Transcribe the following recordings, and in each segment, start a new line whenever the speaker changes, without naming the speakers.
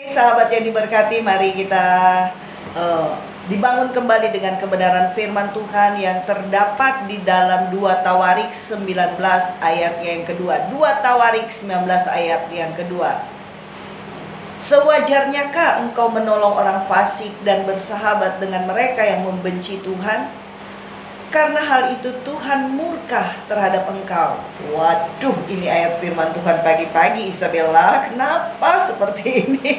Sahabat yang diberkati, mari kita dibangun kembali dengan kebenaran firman Tuhan yang terdapat di dalam 2 Tawarik 19 ayat yang kedua. 2 Tawarik 19 ayat yang kedua. Sewajarnyakah engkau menolong orang fasik dan bersahabat dengan mereka yang membenci Tuhan? Karena hal itu Tuhan murka terhadap engkau. Waduh, ini ayat firman Tuhan pagi-pagi, Isabella. Kenapa seperti ini?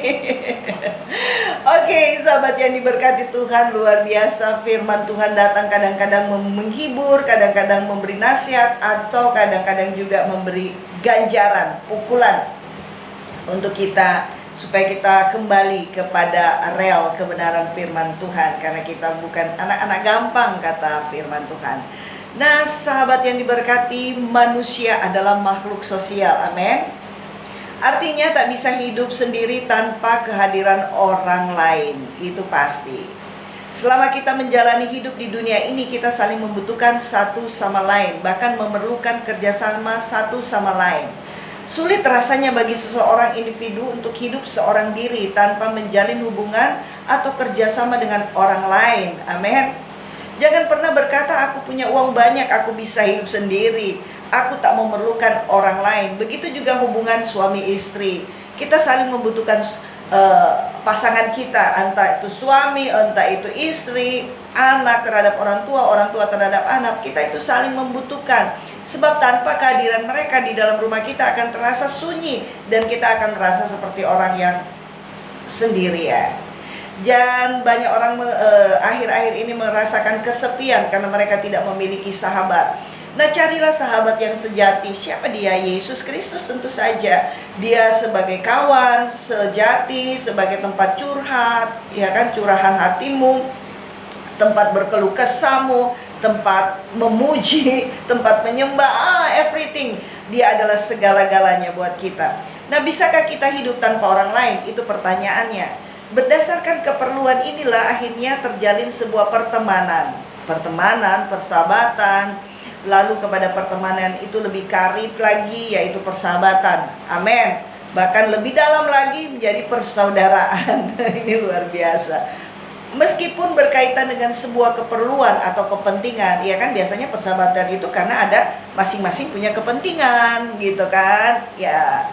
Oke, sahabat yang diberkati Tuhan, luar biasa. Firman Tuhan datang kadang-kadang menghibur, kadang-kadang memberi nasihat, atau kadang-kadang juga memberi ganjaran, pukulan untuk kita, supaya kita kembali kepada rel kebenaran firman Tuhan, karena kita bukan anak-anak gampang, kata firman Tuhan. Nah, sahabat yang diberkati, manusia adalah makhluk sosial, amin. Artinya tak bisa hidup sendiri tanpa kehadiran orang lain, itu pasti. Selama kita menjalani hidup di dunia ini, kita saling membutuhkan satu sama lain, bahkan memerlukan kerjasama satu sama lain. Sulit rasanya bagi seseorang individu untuk hidup seorang diri tanpa menjalin hubungan atau kerjasama dengan orang lain. Amin. Jangan pernah berkata, aku punya uang banyak, aku bisa hidup sendiri, aku tak memerlukan orang lain. Begitu juga hubungan suami istri. Kita saling membutuhkan pasangan kita, entah itu suami, entah itu istri, anak terhadap orang tua terhadap anak. Kita itu saling membutuhkan. Sebab tanpa kehadiran mereka di dalam rumah kita akan terasa sunyi, dan kita akan merasa seperti orang yang sendirian. Dan banyak orang akhir-akhir ini merasakan kesepian karena mereka tidak memiliki sahabat. Nah, carilah sahabat yang sejati. Siapa dia? Yesus Kristus tentu saja. Dia sebagai kawan sejati, sebagai tempat curhat, ya kan, curahan hatimu, tempat berkeluh kesahmu, tempat memuji, tempat menyembah, everything. Dia adalah segala-galanya buat kita. Nah, bisakah kita hidup tanpa orang lain? Itu pertanyaannya. Berdasarkan keperluan inilah akhirnya terjalin sebuah pertemanan, persahabatan. Lalu kepada pertemanan itu lebih karib lagi, yaitu persahabatan. Amin. Bahkan lebih dalam lagi menjadi persaudaraan. Ini luar biasa. Meskipun berkaitan dengan sebuah keperluan atau kepentingan, ya kan, biasanya persahabatan itu karena ada masing-masing punya kepentingan, gitu kan? Ya,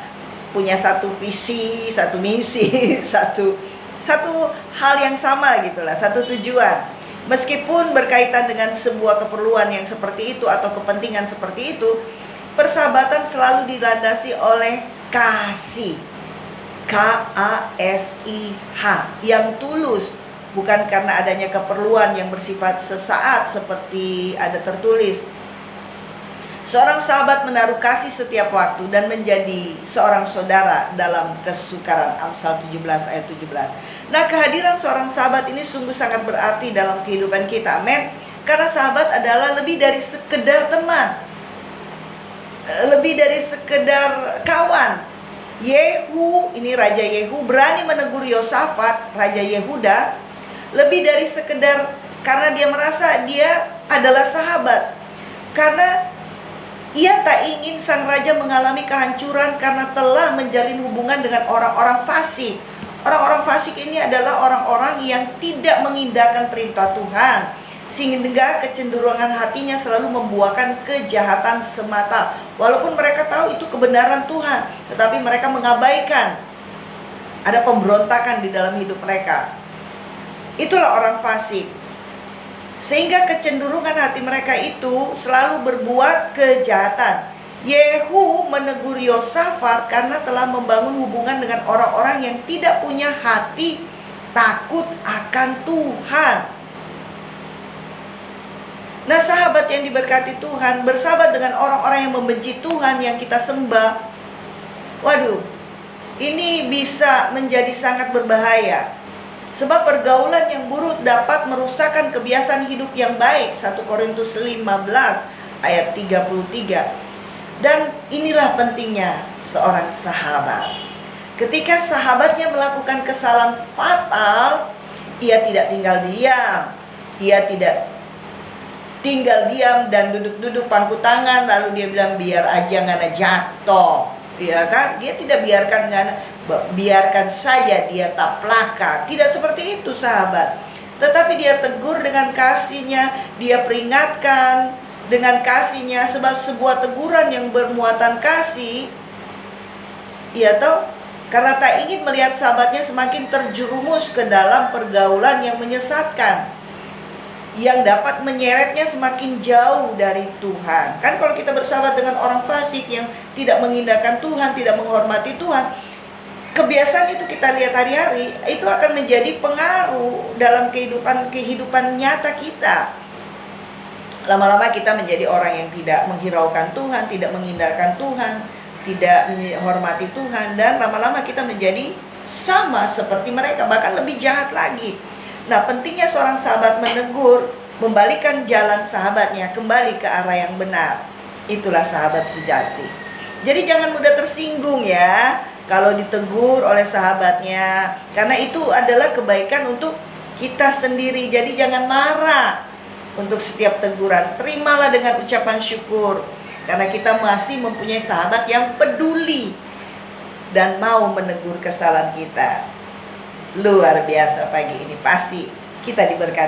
punya satu visi, satu misi, satu hal yang sama gitulah, satu tujuan. Meskipun berkaitan dengan sebuah keperluan yang seperti itu atau kepentingan seperti itu, persahabatan selalu dilandasi oleh kasih, KASIH, yang tulus, bukan karena adanya keperluan yang bersifat sesaat seperti ada tertulis. Seorang sahabat menaruh kasih setiap waktu dan menjadi seorang saudara dalam kesukaran. Amsal 17 ayat 17. Nah, kehadiran seorang sahabat ini sungguh sangat berarti dalam kehidupan kita. Amin. Karena sahabat adalah lebih dari sekedar teman, lebih dari sekedar kawan. Yehu, ini Raja Yehu, berani menegur Yosafat, Raja Yehuda, lebih dari sekedar karena dia merasa dia adalah sahabat. Karena ia tak ingin sang raja mengalami kehancuran karena telah menjalin hubungan dengan orang-orang fasik. Orang-orang fasik ini adalah orang-orang yang tidak mengindahkan perintah Tuhan, sehingga kecenderungan hatinya selalu membuahkan kejahatan semata. Walaupun mereka tahu itu kebenaran Tuhan, tetapi mereka mengabaikan. Ada pemberontakan di dalam hidup mereka. Itulah orang fasik. Sehingga kecenderungan hati mereka itu selalu berbuat kejahatan. Yehu menegur Yosafat karena telah membangun hubungan dengan orang-orang yang tidak punya hati takut akan Tuhan. Nah, sahabat yang diberkati Tuhan, bersahabat dengan orang-orang yang membenci Tuhan yang kita sembah. Waduh, ini bisa menjadi sangat berbahaya. Sebab pergaulan yang buruk dapat merusakkan kebiasaan hidup yang baik. 1 Korintus 15 ayat 33. Dan inilah pentingnya seorang sahabat. Ketika sahabatnya melakukan kesalahan fatal, ia tidak tinggal diam. Ia tidak tinggal diam dan duduk-duduk pangku tangan, lalu dia bilang biar aja ngana jatuh. Ya kan, dia tidak biarkan saja dia tak pelaka. Tidak seperti itu sahabat, tetapi dia tegur dengan kasihnya, dia peringatkan dengan kasihnya. Sebab sebuah teguran yang bermuatan kasih, ya toh, karena tak ingin melihat sahabatnya semakin terjerumus ke dalam pergaulan yang menyesatkan, yang dapat menyeretnya semakin jauh dari Tuhan. Kan kalau kita bersahabat dengan orang fasik yang tidak mengindahkan Tuhan, tidak menghormati Tuhan, kebiasaan itu kita lihat hari-hari, itu akan menjadi pengaruh dalam kehidupan nyata kita. Lama-lama kita menjadi orang yang tidak menghiraukan Tuhan, tidak mengindahkan Tuhan, tidak menghormati Tuhan, dan lama-lama kita menjadi sama seperti mereka, bahkan lebih jahat lagi. Nah, pentingnya seorang sahabat menegur, membalikan jalan sahabatnya kembali ke arah yang benar. Itulah sahabat sejati. Jadi jangan mudah tersinggung ya kalau ditegur oleh sahabatnya, karena itu adalah kebaikan untuk kita sendiri. Jadi jangan marah untuk setiap teguran. Terimalah dengan ucapan syukur, karena kita masih mempunyai sahabat yang peduli dan mau menegur kesalahan kita. Luar biasa pagi ini, pasti kita diberkati.